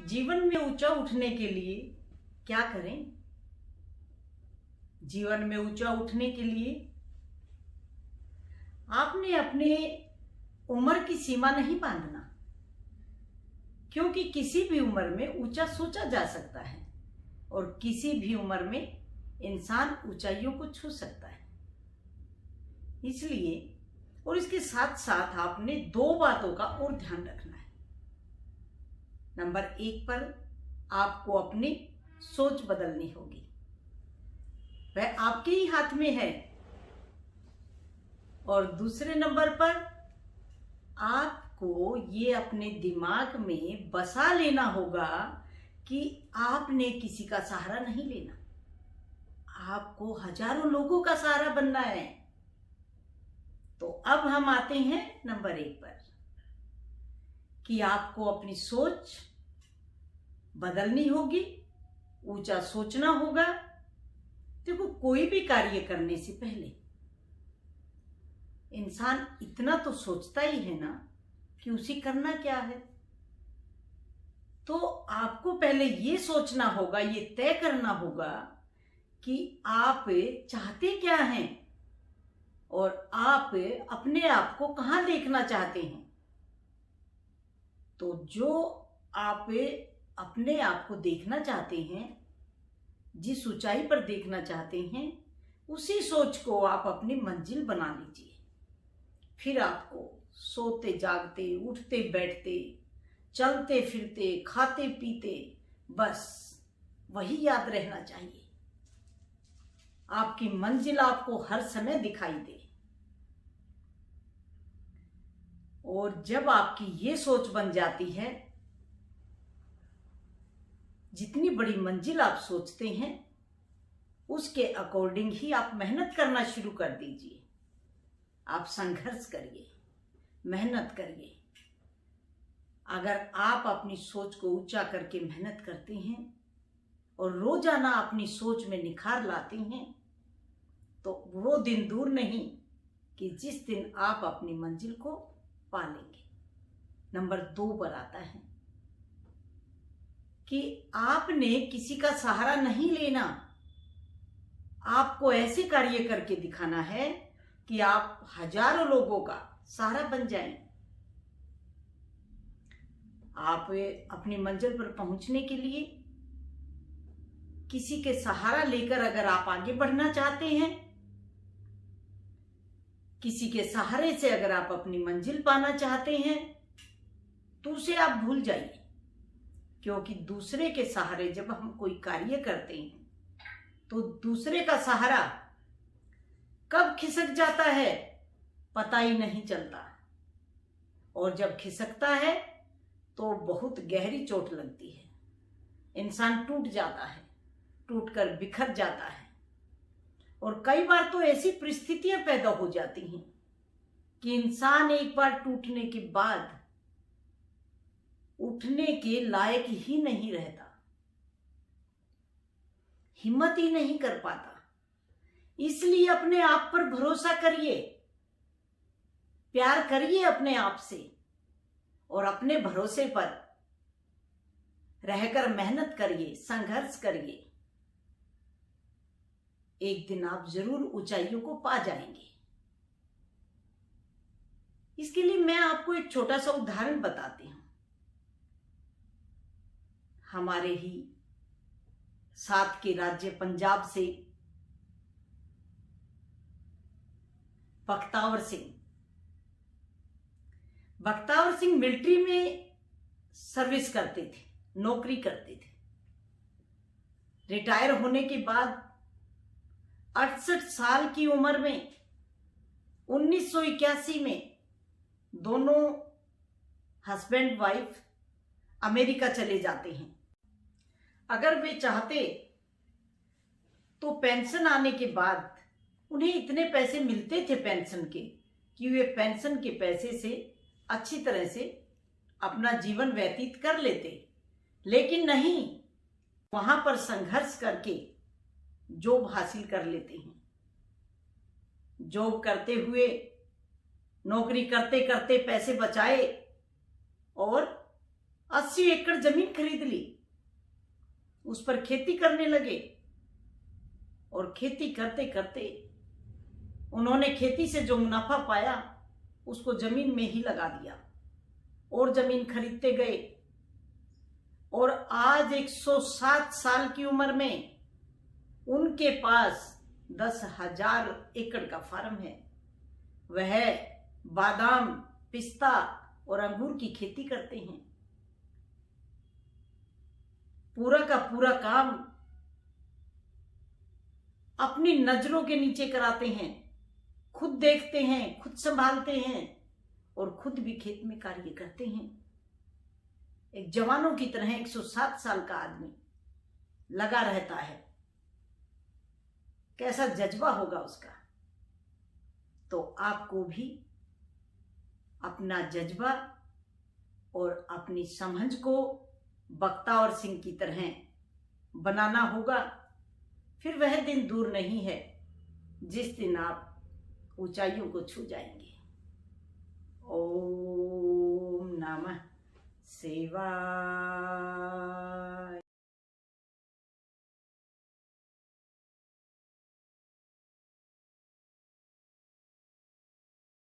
जीवन में ऊंचा उठने के लिए क्या करें? जीवन में ऊंचा उठने के लिए आपने अपने उम्र की सीमा नहीं बांधना, क्योंकि किसी भी उम्र में ऊंचा सोचा जा सकता है और किसी भी उम्र में इंसान ऊंचाइयों को छू सकता है। इसलिए और इसके साथ साथ आपने दो बातों का और ध्यान रखना है। नंबर 1 पर आपको अपनी सोच बदलनी होगी, वह आपके ही हाथ में है। और दूसरे नंबर पर आपको ये अपने दिमाग में बसा लेना होगा कि आपने किसी का सहारा नहीं लेना, आपको हजारों लोगों का सहारा बनना है। तो अब हम आते हैं नंबर 1 पर कि आपको अपनी सोच बदलनी होगी, ऊंचा सोचना होगा। देखो, कोई भी कार्य करने से पहले इंसान इतना तो सोचता ही है ना कि उसे करना क्या है। तो आपको पहले ये सोचना होगा, ये तय करना होगा कि आप चाहते क्या हैं और आप अपने आप को कहाँ देखना चाहते हैं। तो जो आप अपने आप को देखना चाहते हैं, जिस ऊंचाई पर देखना चाहते हैं, उसी सोच को आप अपनी मंजिल बना लीजिए। फिर आपको सोते जागते, उठते बैठते, चलते फिरते, खाते पीते, बस वही याद रहना चाहिए। आपकी मंजिल आपको हर समय दिखाई दे। और जब आपकी ये सोच बन जाती है, जितनी बड़ी मंजिल आप सोचते हैं उसके अकॉर्डिंग ही आप मेहनत करना शुरू कर दीजिए। आप संघर्ष करिए, मेहनत करिए। अगर आप अपनी सोच को ऊंचा करके मेहनत करते हैं और रोजाना अपनी सोच में निखार लाते हैं, तो वो दिन दूर नहीं कि जिस दिन आप अपनी मंजिल को पा लेंगे। नंबर 2 पर आता है कि आपने किसी का सहारा नहीं लेना। आपको ऐसे कार्य करके दिखाना है कि आप हजारों लोगों का सहारा बन जाएं। आप अपनी मंजिल पर पहुंचने के लिए किसी के सहारा लेकर अगर आप आगे बढ़ना चाहते हैं, किसी के सहारे से अगर आप अपनी मंजिल पाना चाहते हैं, तो उसे आप भूल जाइए। क्योंकि दूसरे के सहारे जब हम कोई कार्य करते हैं तो दूसरे का सहारा कब खिसक जाता है पता ही नहीं चलता। और जब खिसकता है तो बहुत गहरी चोट लगती है, इंसान टूट जाता है, टूटकर बिखर जाता है। और कई बार तो ऐसी परिस्थितियां पैदा हो जाती हैं कि इंसान एक बार टूटने के बाद उठने के लायक ही नहीं रहता, हिम्मत ही नहीं कर पाता। इसलिए अपने आप पर भरोसा करिए, प्यार करिए अपने आप से और अपने भरोसे पर रहकर मेहनत करिए, संघर्ष करिए। एक दिन आप जरूर ऊंचाइयों को पा जाएंगे। इसके लिए मैं आपको एक छोटा सा उदाहरण बताती हूं। हमारे ही साथ के राज्य पंजाब से बख्तावर सिंह मिलिट्री में सर्विस करते थे, नौकरी करते थे। रिटायर होने के बाद 68 साल की उम्र में 1981 में दोनों हस्बैंड वाइफ अमेरिका चले जाते हैं। अगर वे चाहते तो पेंशन आने के बाद उन्हें इतने पैसे मिलते थे पेंशन के कि वे पेंशन के पैसे से अच्छी तरह से अपना जीवन व्यतीत कर लेते। लेकिन नहीं, वहां पर संघर्ष करके जॉब हासिल कर लेते हैं। जॉब करते हुए, नौकरी करते करते पैसे बचाए और 80 एकड़ जमीन खरीद ली, उस पर खेती करने लगे और खेती करते करते उन्होंने खेती से जो मुनाफा पाया उसको जमीन में ही लगा दिया और जमीन खरीदते गए। और आज 107 साल की उम्र में उनके पास 10,000 एकड़ का फार्म है। वह बादाम, पिस्ता और अंगूर की खेती करते हैं। पूरा का पूरा काम अपनी नजरों के नीचे कराते हैं, खुद देखते हैं, खुद संभालते हैं और खुद भी खेत में कार्य करते हैं। एक जवानों की तरह 107 साल का आदमी लगा रहता है। कैसा जज्बा होगा उसका। तो आपको भी अपना जज्बा और अपनी समझ को बख्तावर सिंह की तरह बनाना होगा। फिर वह दिन दूर नहीं है जिस दिन आप ऊंचाइयों को छू जाएंगे। ओम नमः शिवाय।